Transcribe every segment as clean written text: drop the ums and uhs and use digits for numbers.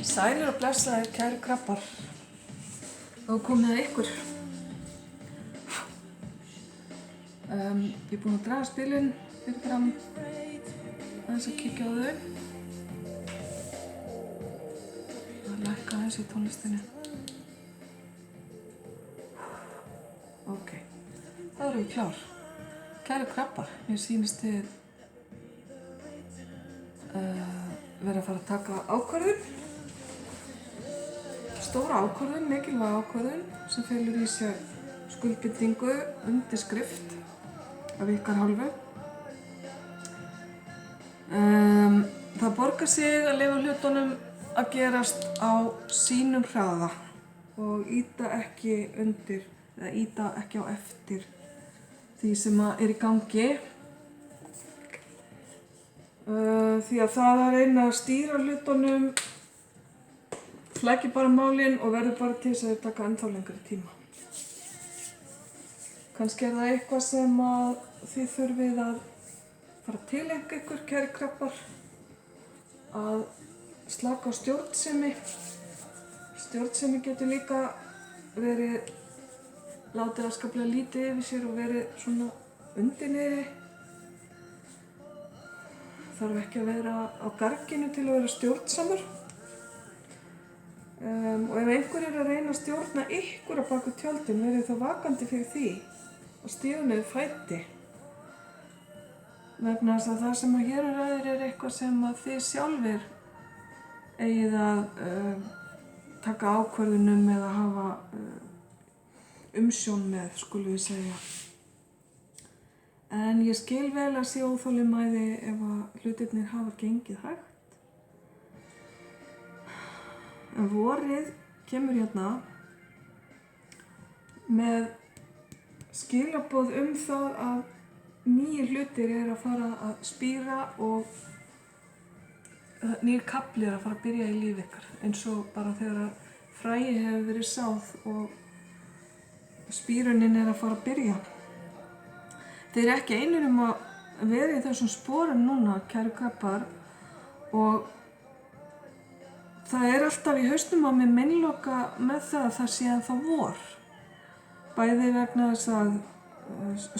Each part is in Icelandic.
Sælir og blessaðir kæru krabbar. Þá komið að ykkur. Ég er búin að draga spilin fyrir fram aðeins að kíkja á þau. Það lækka aðeins í tónlistinni. Ok, þá erum við klár. Kæru krabbar, mér sýnist þið vera að fara að taka ákvörðun. Stóra ákvörðun, mikilvæg ákvörðun sem felur í sér skuldbindingu, undirskrift af ykkar hálfu. Það borgar sig að leyfa hlutunum að gerast á sínum hraða og ýta ekki undir eða ýta ekki á eftir því sem er í gangi. Því að það að reyna að stýra hlutunum flækir bara málin og verður bara til þess að þau taka ennþá lengri tíma. Kannski er það eitthvað sem að þið þurfið að fara að tileinka ykkur, kæri krabbar, að slaka á stjórnsemi. Stjórnsemi getur líka verið látið afskaplega lítið yfir sér og verið svona undir niðri. Þarf ekki að vera á garginu til að vera stjórnsamur. Og ef einhver er að reyna að stjórna ykkur á baku tjöldin, verið þá vakandi fyrir því að stíga niður fæti. Vegna þess að það sem að hér ræðir er eitthvað sem að þið sjálfir eigið að taka ákvörðunum eða hafa umsjón með, skulum við segja. En ég skil vel að sé óþolinmæði ef að hlutirnir hafa gengið hægt. En vorið kemur hérna með skilaboð það að nýir hlutir er að fara að spíra og nýr kafli er að fara að byrja í líf ykkar. Eins og bara þegar fræi hefur verið sáð og spírunin er að fara að byrja. Þið eru ekki einir að vera í þessum sporum núna, kæru krabbar, og það er alltaf í hausnum á mér meinloka með það að það sé ennþá vor. Bæði vegna þess að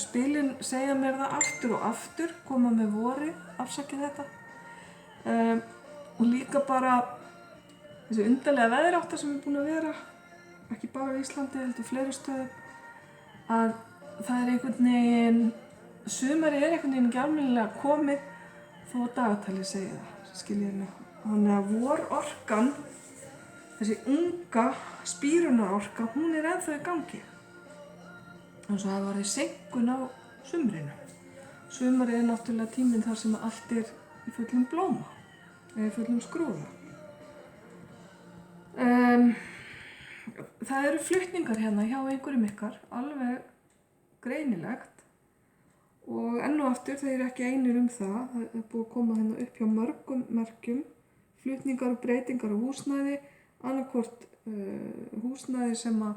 spilin segja mér það aftur og aftur, koma með vori, afsakið þetta. Og líka bara þessi undarlega veðrátta sem er búin að vera, ekki bara á Íslandi, heldur fleiri stöðum, að það er einhvern veginn, sumarið er einhvern veginn ekki almennilega komið þó að dagatalið segja það, skiljið mig. Þannig að vororkan, þessi unga spírunarorka, hún er ennþá í gangi. Þannig að það var í seinkun á sumrinu. Sumarið er náttúrulega tíminn þar sem allt er í fullum blóma, eða í fullum skrúða. Það eru flutningar hérna hjá einhverjum ykkar, alveg greinilegt. Og enn og aftur, þeir eru ekki einir það. Það er búið að koma hérna upp hjá mörgum merkjum. Flutningar og breytingar á húsnæði, annaðhvort húsnæði sem að,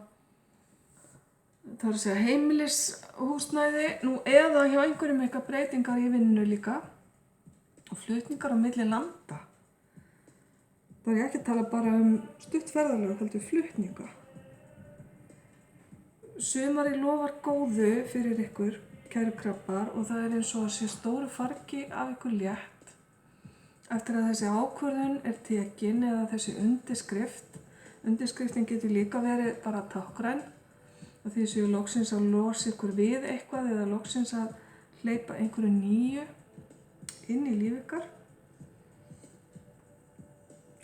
það er að segja heimilishúsnæði, nú eða hjá einhverjum eitthvað breytingar í vinnu líka, og flutningar á milli landa. Það er ekki að tala bara stutt ferðalög, heldur flutninga. Sumarið lofar góðu fyrir ykkur, kæru krabbar, og það er eins og að sé stóru fargi af ykkur létt. Eftir að þessi ákvörðun er tekin eða þessi undirskrift. Undirskriftin getur líka verið bara táknræn. Og því séu loksins að losa ykkur við eitthvað eða loksins að hleypa einhverju nýju inn í líf ykkar.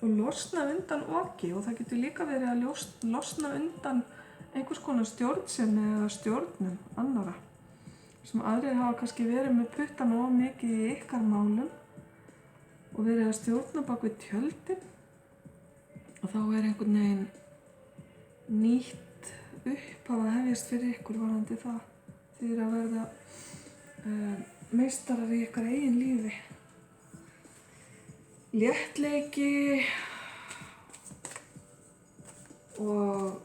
Og losna undan oki, og það getur líka verið að losna undan einhvers konar stjórnsemi eða stjórnum annara. Sem aðrir hafa kannski verið með puttana of mikið í ykkar málum og verið að stjórna bak við tjöldin, og þá er einhvern veginn nýtt upphaf að hefjast fyrir ykkur varðandi það. Þið eru að verða meistarar í ykkar eigin lífi. Léttleiki og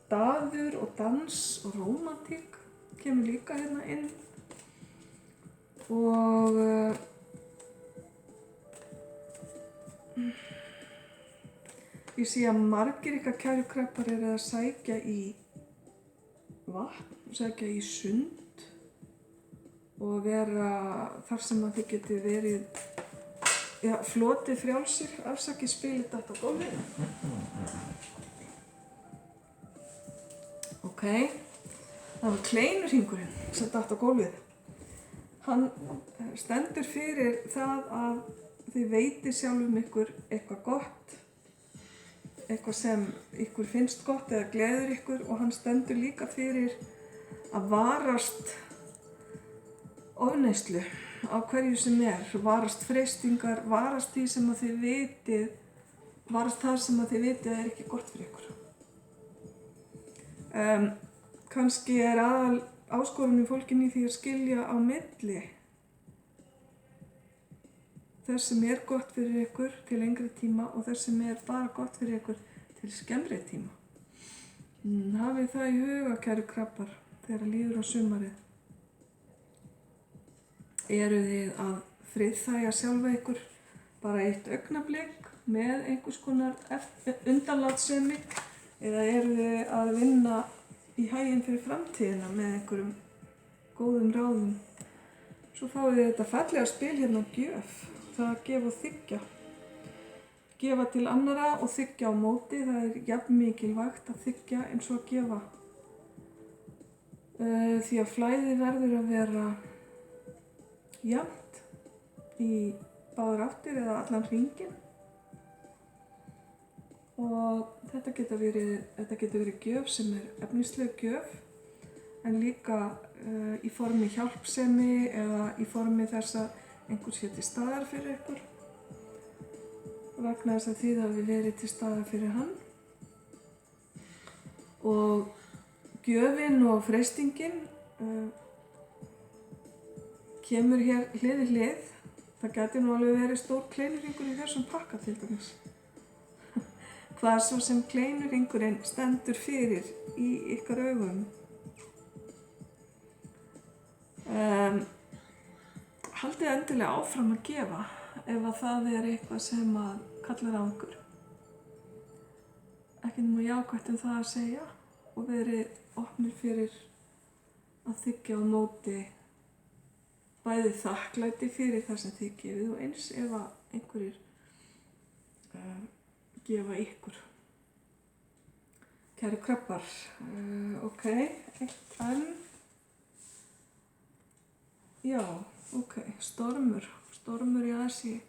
daður og dans og rómantík kemur líka hérna inn. Og Ég sé að margir ykkar kæru krabbar eru að sækja í vatn, sækja í sund og vera þar sem að þið geti verið flotið frjálsir. Afsakið spilið datt á gólfið. Ok, það var kleinurhringurinn sem datt á gólfið. Hann stendur fyrir það að þið veitið sjálfum ykkur eitthvað gott, eitthvað sem ykkur finnst gott eða gleður ykkur, og hann stendur líka fyrir að varast ofneyslu á hverju sem varast freistingar, varast því sem að þið vitið, varast það sem að þið vitið er ekki gott fyrir ykkur. Kannski er aðal áskorunin fólkin í því að skilja á milli þess sem er gott fyrir ykkur til lengri tíma og þess sem er bara gott fyrir ykkur til skemmri tíma. Hafið það í huga, kæru krabbar, þegar líður á sumarið. Eru þið að friðþægja sjálfa ykkur bara eitt augnablik með einhvers konar undanlátssemi, eða eru þið að vinna í haginn fyrir framtíðina með einhverjum góðum ráðum? Svo fáið þið þetta fallega spil hérna gjöf. Það að gefa og þiggja. Gefa til annara og þiggja á móti. Það er jafn mikilvægt að þiggja eins og að gefa. Því að flæðið verður að vera jafnt í báðar áttir eða allan hringinn. Og þetta getur verið gjöf sem er efnisleg gjöf, en líka í formi hjálpsemi eða í formi þess að einhver sé til staðar fyrir ykkur, vegna þess að þið hafi verið til staðar fyrir hann. Og gjöfin og freistingin kemur hér hlið í hlið. Það gæti nú alveg verið stór kleinurringur í þessum pakka til dæmis. Hvað svo sem kleinurringurinn stendur fyrir í ykkar augum. Haldið endilega áfram að gefa ef að það er eitthvað sem að kallar á ykkur. Ekki nema jákvætt það að segja og verið opnir fyrir að þiggja á móti bæði þakklæti fyrir það sem þið gefið og eins ef að einhverjir gefa ykkur. Kæru krabbar, ok, eitt enn. Já, ok, stormur í Asíu.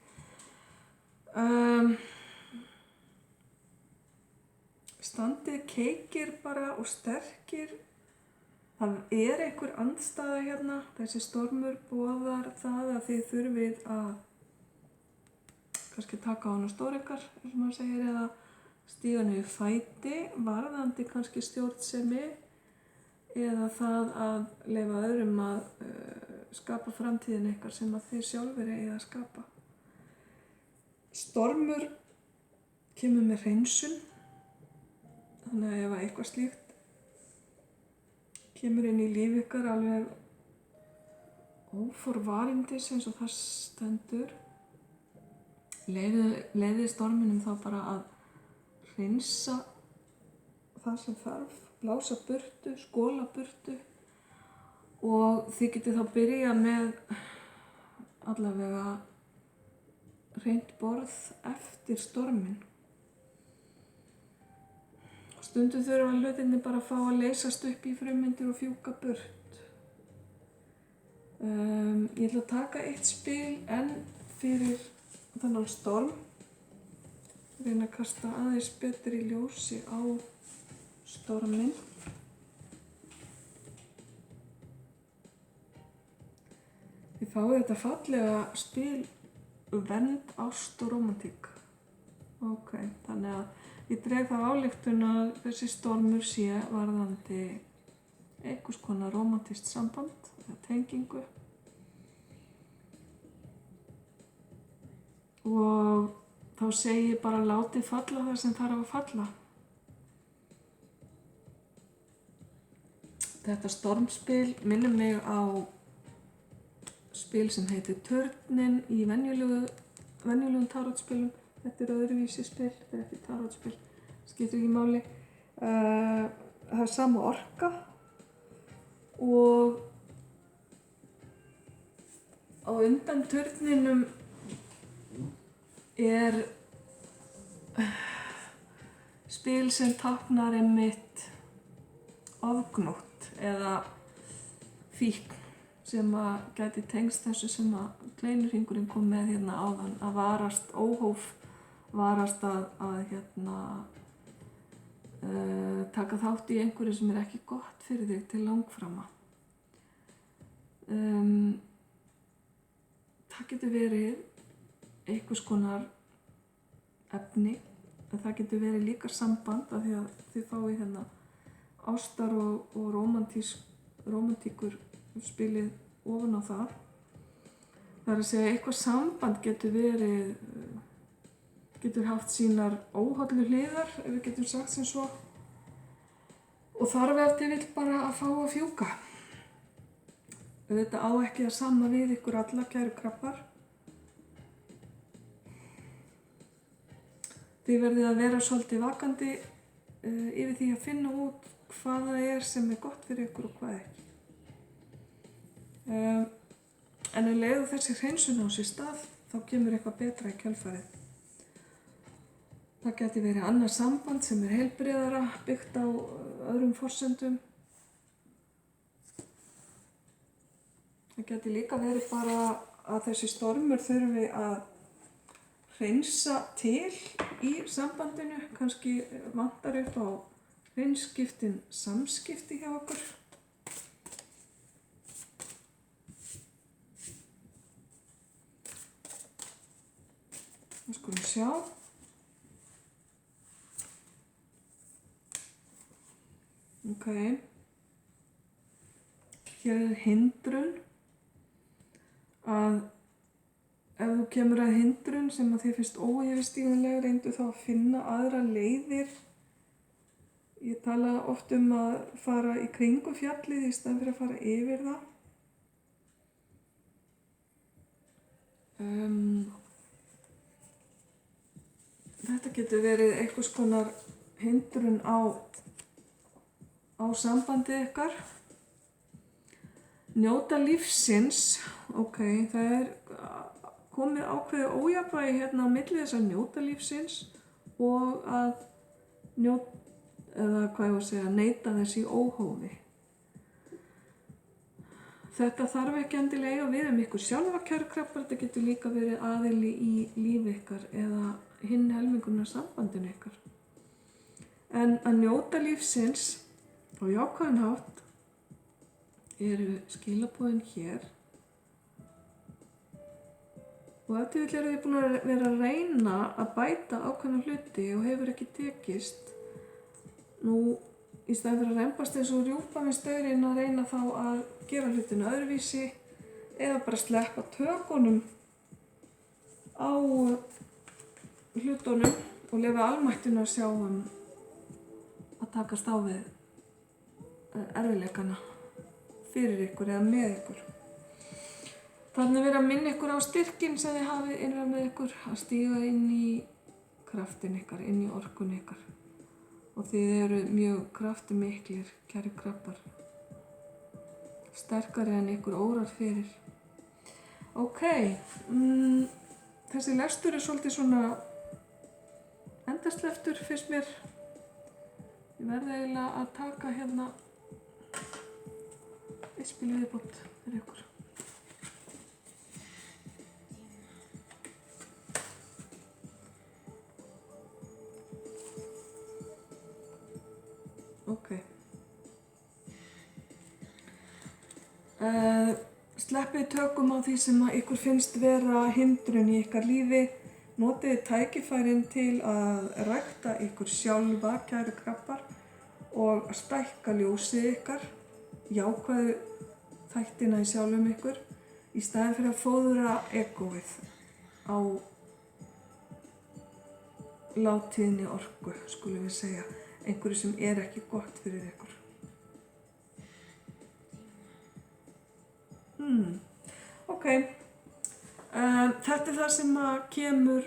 Standið keikir bara og sterkir. Það er einhver andstæða hérna. Þessi stormur boðar það að þið þurfið að kannski taka á hana stóreikar, eins og maður segir, eða stíga niður fæti, varðandi kannski stjórnsemi, eða það að leyfa öðrum að skapa framtíðin ykkar sem að þið sjálfur eigið að skapa. Stormur kemur með hreinsun, þannig að ef eitthvað slíkt kemur inn í líf ykkar alveg óforvarindis eins og það stendur, leiði storminum þá bara að hreinsa það sem þarf, blása burtu, skóla burtu, og þið getið þá byrjað með allavega hreint borð eftir storminn. Stundum þurfa hlutinni bara að fá að leysast upp í frummyndir og fjúka burt. Ég ætla að taka eitt spil enn fyrir þennan storm. Reyna að kasta aðeins betur í ljósi á storminn. Þið fáið þetta fallega spil vernd, ást og rómantík. Ok, þannig að ég dreg það ályktun að þessi stormur sé varðandi einhvers konar rómantískt samband eða tengingu. Og þá segi ég bara látið falla það sem þarf að falla. Þetta stormspil minnir mig á spil sem heitir Törnin í venjulegum tarotspilum. Þetta öðruvísi spil, þetta ekki tarotspil, skiptir ekki máli. Það sama orka og á undan turninum spil sem táknar einmitt ofgnótt eða fíkn sem gæti tengst þessu sem kleinurhringurinn kom með hérna áðan, að varast óhóf, varast að taka þátt í einhverju sem ekki gott fyrir þig til langframa. Það getur verið einhvers konar efni, en það getur verið líka samband af því að þið fáið hérna ástar og rómantíkur spilið ofan á það. Það er að segja eitthvað samband getur haft sínar óhollu hliðar, ef við getum sagt sem svo, og þarf eftir vill bara að fá að fjúka. Þetta á ekki að sama við ykkur alla, kæru krabbar. Þið verðið að vera svolítið vakandi yfir því að finna út hvað það er sem gott fyrir ykkur og hvað ekki. En leiðu þessi hreinsun á sér stað, þá kemur eitthvað betra í kjölfarið. Það geti verið annað samband sem heilbrigðara, byggt á öðrum forsendum. Það geti líka verið bara að þessi stormur þurfi að hreinsa til í sambandinu, kannski vantar upp á hreinskiptin samskipti hjá okkur. Við skulum sjá. Ok. Hér hindrun. Að ef þú kemur að hindrun sem þér finnst óyfirstíganleg, reyndu þá að finna aðra leiðir. Ég tala oft að fara í kringum fjallið í staðinn fyrir að fara yfir það. Þetta getur verið einhvers konar hindrun á sambandið ykkar. Njóta lífsins, ok, það komið ákveðið ójafnvægi hérna á milli þess að njóta lífsins og að neita þess í óhófi. Þetta þarf ekki endilega eiga við ykkur sjálfa, kæru krabbar, þetta getur líka verið aðili í lífi ykkar eða hinn helmingurinn af sambandinu ykkar. En að njóta lífsins á jákvæðan hátt eru skilaboðin hér. Og ef til vill eru þið búin að vera að reyna að bæta ákveðna hluti og hefur ekki tekist, nú í staðinn fyrir að rembast eins og rjúpa með staurinn að reyna þá að gera hlutina öðruvísi eða bara sleppa tökunum á hlutunum og leyfa almættinu að sjá að takast á við erfiðleikana fyrir ykkur eða með ykkur. Þannig að vera að minna ykkur á styrkinn sem þið hafið innra með ykkur, að stíga inn í kraftin ykkar, inn í orkun ykkar. Og þið eru mjög kraftimiklir, kæru krabbar. Sterkari en ykkur órar fyrir. Ok, þessi lestur svolítið svona endasleftur finnst mér. Ég verði eiginlega að taka hérna eitt spil viðbót fyrir ykkur. Ok. Sleppið tökum á því sem ykkur finnst vera hindrun í ykkar lífi. Notið tækifærin til að rækta ykkur sjálfa, kæru krabbar, og stækka ljósið ykkar, jákvæðu þættina í sjálfum ykkur, í staðinn fyrir að fóðra egóið á látíðni orku, skulum við segja, einhverju sem ekki gott fyrir ykkur. Ok, þetta það sem kemur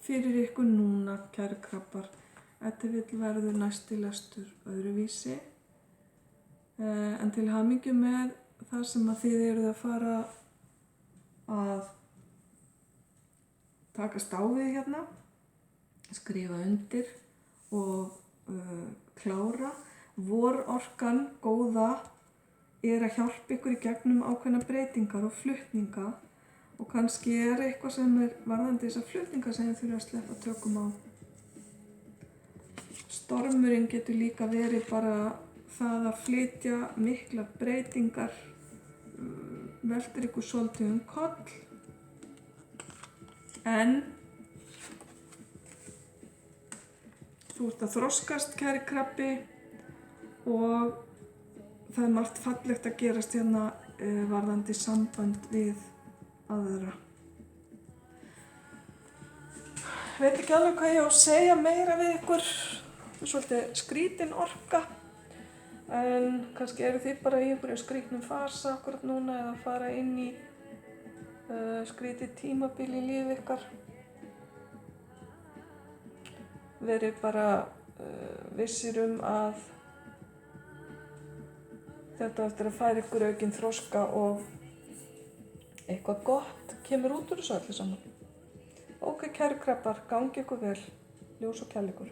fyrir ykkur núna, kæru krabbar. Ef vill verður næsti lestur öðruvísi. En til hamingju með það sem að þið eruð að fara að takast á við hérna, skrifa undir og klára. Vororkan góða er að hjálpa ykkur í gegnum ákveðna breytingar og flutninga og kannski er eitthvað sem er varðandi þessar flutninga sem þið þurfa að sleppa tökum á. Stormurinn getur líka verið bara það að flytja miklar breytingar, veltir ykkur svolítið koll. En þú ert að þroskast, kæri krabbi, og það er margt fallegt að gerast hérna varðandi samband við aðra. Veit ekki alveg hvað ég á að segja meira við ykkur. Það er svolítið skrítin orka, en kannski eru þið bara í einhverju skrítnum fasa akkurat núna eða fara inn í skrítið tímabil í lífi ykkar. Verið bara vissir að þetta eftir að færa ykkur aukinn þroska og eitthvað gott kemur út úr þessu öllu saman. Ok, kæru krabbar, gangi ykkur vel, ljós og kærleikur.